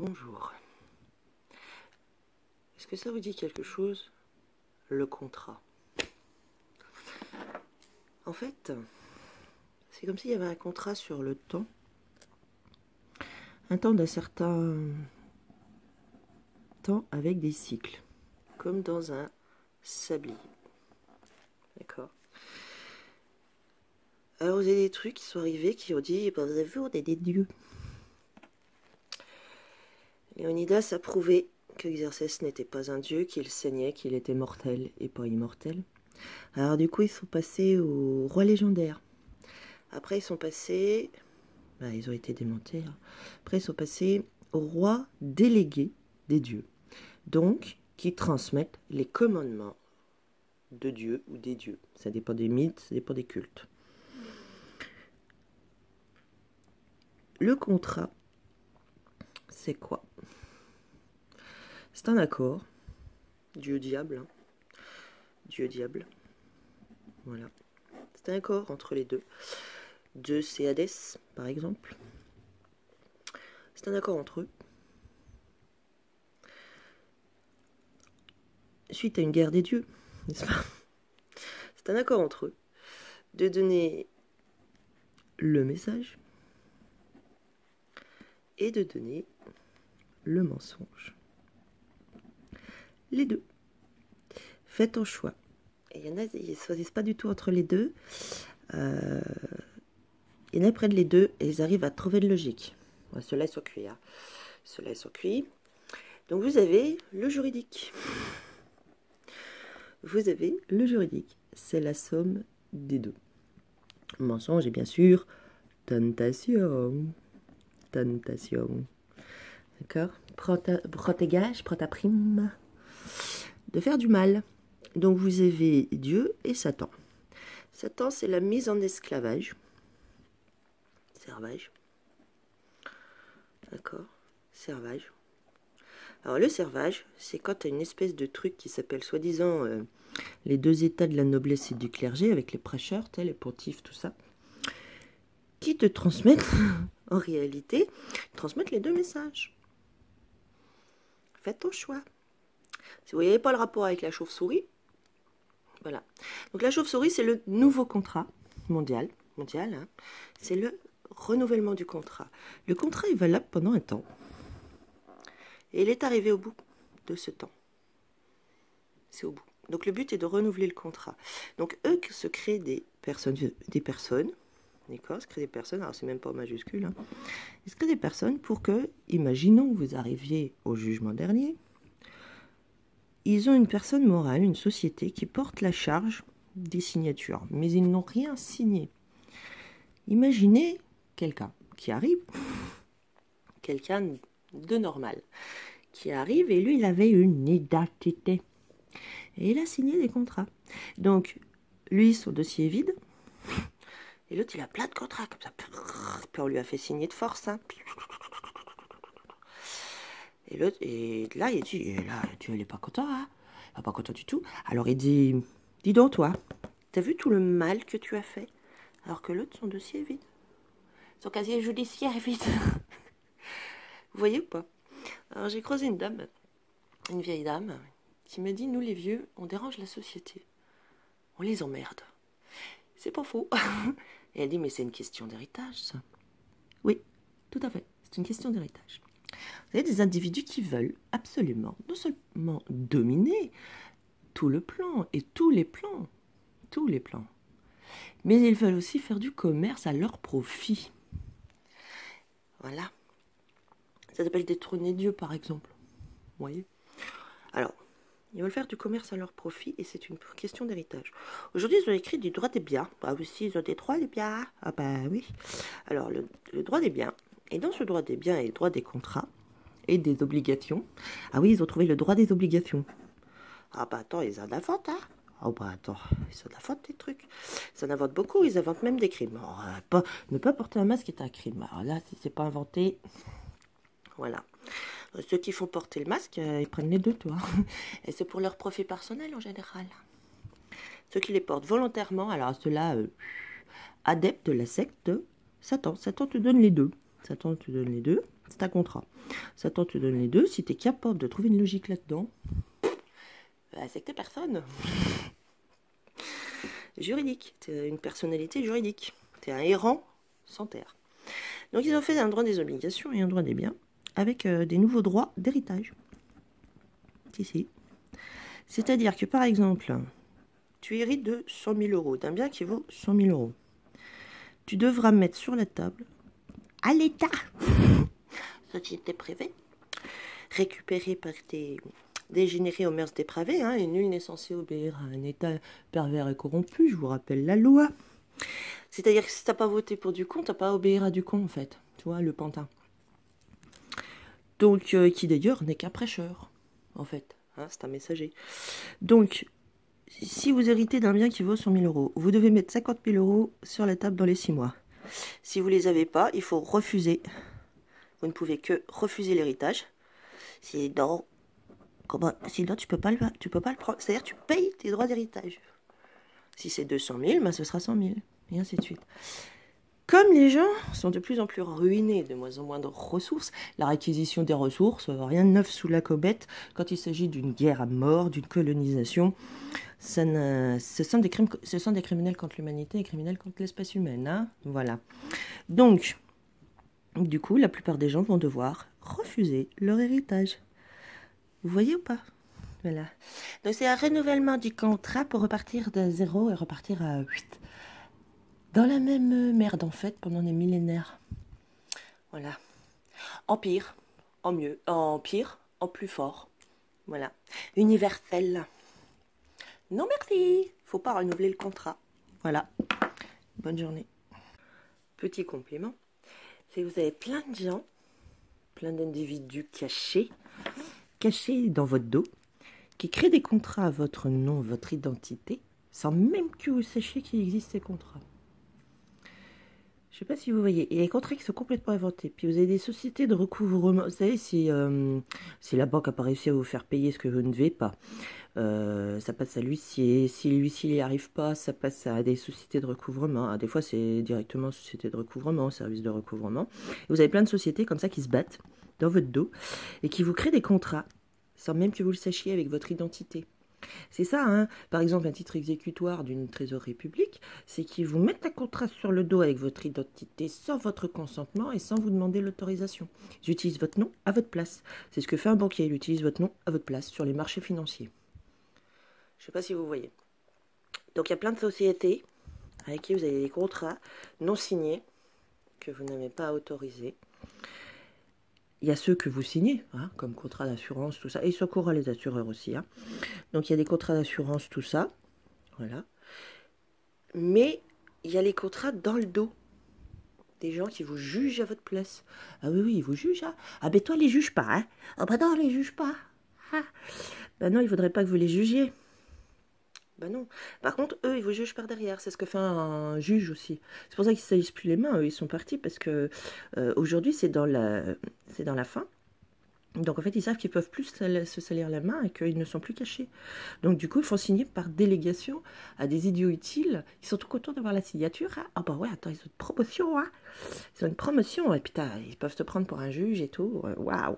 Bonjour. Est-ce que ça vous dit quelque chose, le contrat? En fait, c'est comme s'il y avait un contrat sur le temps. Un temps d'un certain temps avec des cycles. Comme dans un sablier. D'accord? Alors vous avez des trucs qui sont arrivés qui ont dit, bah, vous avez vu, on est des dieux. Léonidas a prouvé que Xerxès n'était pas un dieu, qu'il saignait, qu'il était mortel et pas immortel. Alors du coup, ils sont passés au roi légendaire. Après, ils sont passés... Ben, ils ont été démontés. Hein. Après, ils sont passés au roi délégué des dieux. Donc, qui transmettent les commandements de Dieu ou des dieux. Ça dépend des mythes, ça dépend des cultes. Le contrat, c'est quoi? C'est un accord. Dieu-diable. Hein. Dieu-diable. Voilà. C'est un accord entre les deux. Zeus et Hadès, par exemple. C'est un accord entre eux. Suite à une guerre des dieux, n'est-ce pas? C'est un accord entre eux de donner le message et de donner le mensonge. Les deux. Faites un choix. Et il y en a, ils ne choisissent pas du tout entre les deux. Il y en a près de les deux et ils arrivent à trouver de logique. Ouais, ceux-là, ils sont cuits. Hein. Ceux-là, ils sont cuits. Donc, vous avez le juridique. Vous avez le juridique. C'est la somme des deux. Mensonge et bien sûr, tentation. Tentation. D'accord? Prends tes gages, prends ta prime. De faire du mal. Donc, vous avez Dieu et Satan. Satan, c'est la mise en esclavage. Servage. D'accord? Servage. Alors, le servage, c'est quand tu as une espèce de truc qui s'appelle soi-disant les deux états de la noblesse et du clergé, avec les prêcheurs, les pontifes, tout ça, qui te transmettent, en réalité, transmettent les deux messages. Faites ton choix. Si vous voyez pas le rapport avec la chauve-souris, voilà. Donc la chauve-souris, c'est le nouveau contrat mondial hein. C'est le renouvellement du contrat. Le contrat est valable pendant un temps. Et il est arrivé au bout de ce temps. C'est au bout. Donc le but est de renouveler le contrat. Donc eux se créent des personnes, d'accord, se créent des personnes, alors c'est même pas en majuscule, hein. Ils se créent des personnes pour que, imaginons que vous arriviez au jugement dernier, ils ont une personne morale, une société qui porte la charge des signatures, mais ils n'ont rien signé. Imaginez quelqu'un qui arrive, quelqu'un de normal, qui arrive et lui, il avait une identité. Et il a signé des contrats. Donc, lui, son dossier est vide, et l'autre, il a plein de contrats, comme ça. Puis on lui a fait signer de force, hein. Et l'autre, et là, il dit, et là, tu n'es pas content, hein? Pas content du tout. Alors il dit, dis donc toi, t'as vu tout le mal que tu as fait? Alors que l'autre, son dossier est vide. Son casier judiciaire est vide. Vous voyez ou pas? Alors j'ai croisé une dame, une vieille dame, qui m'a dit, nous les vieux, on dérange la société. On les emmerde. C'est pas faux. Et elle dit, mais c'est une question d'héritage, ça. Oui, tout à fait, c'est une question d'héritage. Vous avez des individus qui veulent absolument, non seulement dominer tout le plan et tous les plans, mais ils veulent aussi faire du commerce à leur profit. Voilà. Ça s'appelle détrôner Dieu, par exemple. Vous voyez? Alors, ils veulent faire du commerce à leur profit et c'est une question d'héritage. Aujourd'hui, ils ont écrit du droit des biens. Ah oui, si, ils ont des droits des biens. Ah ben oui. Alors, le droit des biens. Et dans ce droit des biens et le droit des contrats et des obligations. Ah oui, ils ont trouvé le droit des obligations. Ah bah attends, ils en inventent, hein. Oh bah attends, ils en inventent des trucs. Ils en inventent beaucoup, ils inventent même des crimes. Alors, ne pas porter un masque est un crime. Alors là, si c'est pas inventé, voilà. Ceux qui font porter le masque, ils prennent les deux, toi. Et c'est pour leur profit personnel en général. Ceux qui les portent volontairement, alors ceux-là, adeptes de la secte de Satan. Satan te donne les deux. Satan te donne les deux. c'est un contrat. Satan te donne les deux. Si tu es capable de trouver une logique là-dedans, c'est que t'es personne. Juridique, tu es une personnalité juridique. Tu es un errant sans terre. Donc ils ont fait un droit des obligations et un droit des biens avec des nouveaux droits d'héritage. Si. C'est-à-dire que par exemple, tu hérites de 100 000 euros, d'un bien qui vaut 100 000 euros. Tu devras mettre sur la table, à l'État, société privée, récupérée par tes dégénérés aux mœurs dépravées, hein, et nul n'est censé obéir à un État pervers et corrompu, je vous rappelle la loi. C'est-à-dire que si t'as pas voté pour Ducon, t'as pas à obéir à Ducon, en fait. Tu vois, le pantin. Donc, qui d'ailleurs n'est qu'un prêcheur, en fait. Hein, c'est un messager. Donc, si vous héritez d'un bien qui vaut 100 000 euros, vous devez mettre 50 000 euros sur la table dans les 6 mois. Si vous ne les avez pas, il faut refuser. Vous ne pouvez que refuser l'héritage. Sinon, tu peux pas le prendre. C'est-à-dire tu payes tes droits d'héritage. Si c'est 200 000, ben ce sera 100 000. Et ainsi de suite. Comme les gens sont de plus en plus ruinés, de moins en moins de ressources, la réquisition des ressources, rien de neuf sous la comète, quand il s'agit d'une guerre à mort, d'une colonisation, ce sont des criminels contre l'humanité et criminels contre l'espèce humaine. Hein, voilà. Donc, du coup, la plupart des gens vont devoir refuser leur héritage. Vous voyez ou pas? Voilà. Donc, c'est un renouvellement du contrat pour repartir de 0 et repartir à 8. Dans la même merde, en fait, pendant des millénaires. Voilà. En pire, en mieux, en pire, en plus fort. Voilà. Universel. Non merci, faut pas renouveler le contrat. Voilà. Bonne journée. Petit compliment, c'est que vous avez plein de gens, plein d'individus cachés dans votre dos, qui créent des contrats à votre nom, votre identité, sans même que vous sachiez qu'il existe ces contrats. Je ne sais pas si vous voyez, il y a des contrats qui sont complètement inventés. Puis vous avez des sociétés de recouvrement. Vous savez, si la banque n'a pas réussi à vous faire payer ce que vous ne devez pas, ça passe à l'huissier. Si l'huissier n'y arrive pas, ça passe à des sociétés de recouvrement. Des fois, c'est directement société de recouvrement, service de recouvrement. Et vous avez plein de sociétés comme ça qui se battent dans votre dos et qui vous créent des contrats sans même que vous le sachiez avec votre identité. C'est ça, hein. Par exemple, un titre exécutoire d'une trésorerie publique, c'est qu'ils vous mettent un contrat sur le dos avec votre identité sans votre consentement et sans vous demander l'autorisation. Ils utilisent votre nom à votre place. C'est ce que fait un banquier, il utilise votre nom à votre place sur les marchés financiers. Je ne sais pas si vous voyez. Donc il y a plein de sociétés avec qui vous avez des contrats non signés que vous n'avez pas autorisés. Il y a ceux que vous signez, hein, comme contrat d'assurance, tout ça. Et ils secourent les assureurs aussi. Hein. Donc, il y a des contrats d'assurance, tout ça. Voilà. Mais il y a les contrats dans le dos. Des gens qui vous jugent à votre place. Ah oui, ils vous jugent. Hein. Ah ben toi, les juge pas. Hein. Ah ben non, les juge pas. Ah. Ben non, il ne faudrait pas que vous les jugiez. Ben non. Par contre, eux, ils vous jugent par derrière. C'est ce que fait un juge aussi. C'est pour ça qu'ils ne salissent plus les mains. Eux, ils sont partis parce que aujourd'hui, c'est dans la fin. Donc, en fait, ils savent qu'ils ne peuvent plus se salir la main et qu'ils ne sont plus cachés. Donc, du coup, ils font signer par délégation à des idiots utiles. Ils sont tout contents d'avoir la signature. Hein. Ah bah ouais, attends, ils ont une promotion. Hein. Ils ont une promotion. Et putain, ils peuvent te prendre pour un juge et tout. Waouh.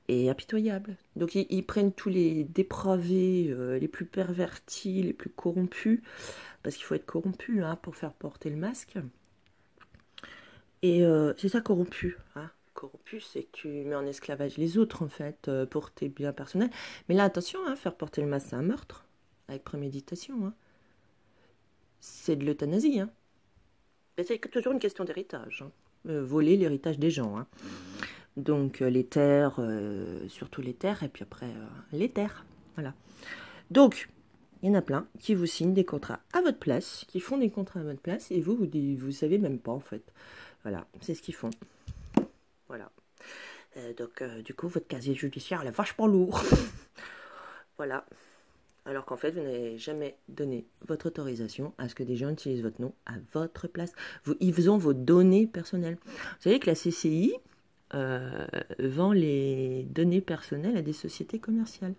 Et impitoyable. Donc ils prennent tous les dépravés, les plus pervertis, les plus corrompus, parce qu'il faut être corrompu hein, pour faire porter le masque. Et c'est ça corrompu. Hein. Corrompu, c'est que tu mets en esclavage les autres en fait, pour tes biens personnels. Mais là, attention, hein, faire porter le masque, c'est un meurtre, avec préméditation. Hein. C'est de l'euthanasie. Hein. C'est toujours une question d'héritage. Hein. Voler l'héritage des gens. Hein. Donc les terres, surtout les terres, et puis après les terres. Voilà. Donc, il y en a plein qui vous signent des contrats à votre place, qui font des contrats à votre place, et vous savez même pas en fait. Voilà, c'est ce qu'ils font. Voilà. Donc, du coup, votre casier judiciaire, elle est vachement lourd. Voilà. Alors qu'en fait, vous n'avez jamais donné votre autorisation à ce que des gens utilisent votre nom à votre place. Ils ont vos données personnelles. Vous savez que la CCI vend les données personnelles à des sociétés commerciales.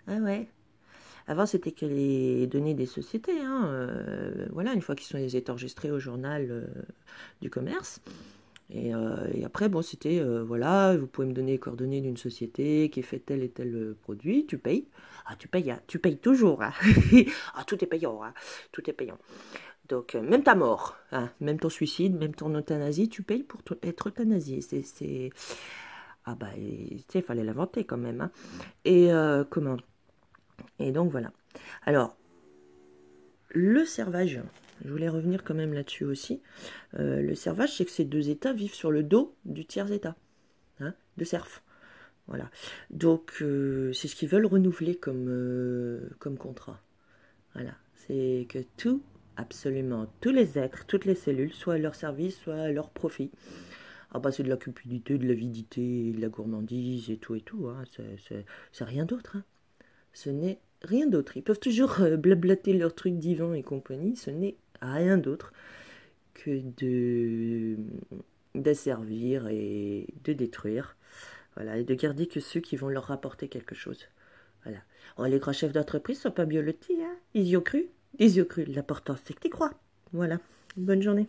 Ah ouais. Avant, c'était que les données des sociétés. Hein, voilà, une fois qu'ils sont enregistrés au journal du commerce, Et après, bon, c'était, voilà, vous pouvez me donner les coordonnées d'une société qui fait tel et tel produit, tu payes. Ah, tu payes toujours. Hein. Ah, tout est payant, hein. Tout est payant. Donc, même ta mort, hein, même ton suicide, même ton euthanasie, tu payes pour être euthanasié. Ah bah, tu sais, il fallait l'inventer quand même. Hein. Et comment? Et donc, voilà. Alors, le servage, je voulais revenir quand même là-dessus aussi. Le servage, c'est que ces deux États vivent sur le dos du tiers État, hein, de serf. Voilà. Donc, c'est ce qu'ils veulent renouveler comme contrat. Voilà. C'est que tout, absolument tous les êtres, toutes les cellules, soit à leur service, soit à leur profit. Ah bah c'est de la cupidité, de l'avidité, de la gourmandise et tout. Hein. C'est rien d'autre. Hein. Ce n'est rien d'autre. Ils peuvent toujours blablater leurs trucs divins et compagnie. Ce n'est rien d'autre que d'asservir et de détruire. Voilà, et de garder que ceux qui vont leur rapporter quelque chose. Voilà. Oh, les grands chefs d'entreprise sont pas bien lotis, hein. Ils y ont cru. Ils y ont cru. L'important, c'est que tu crois. Voilà. Bonne journée.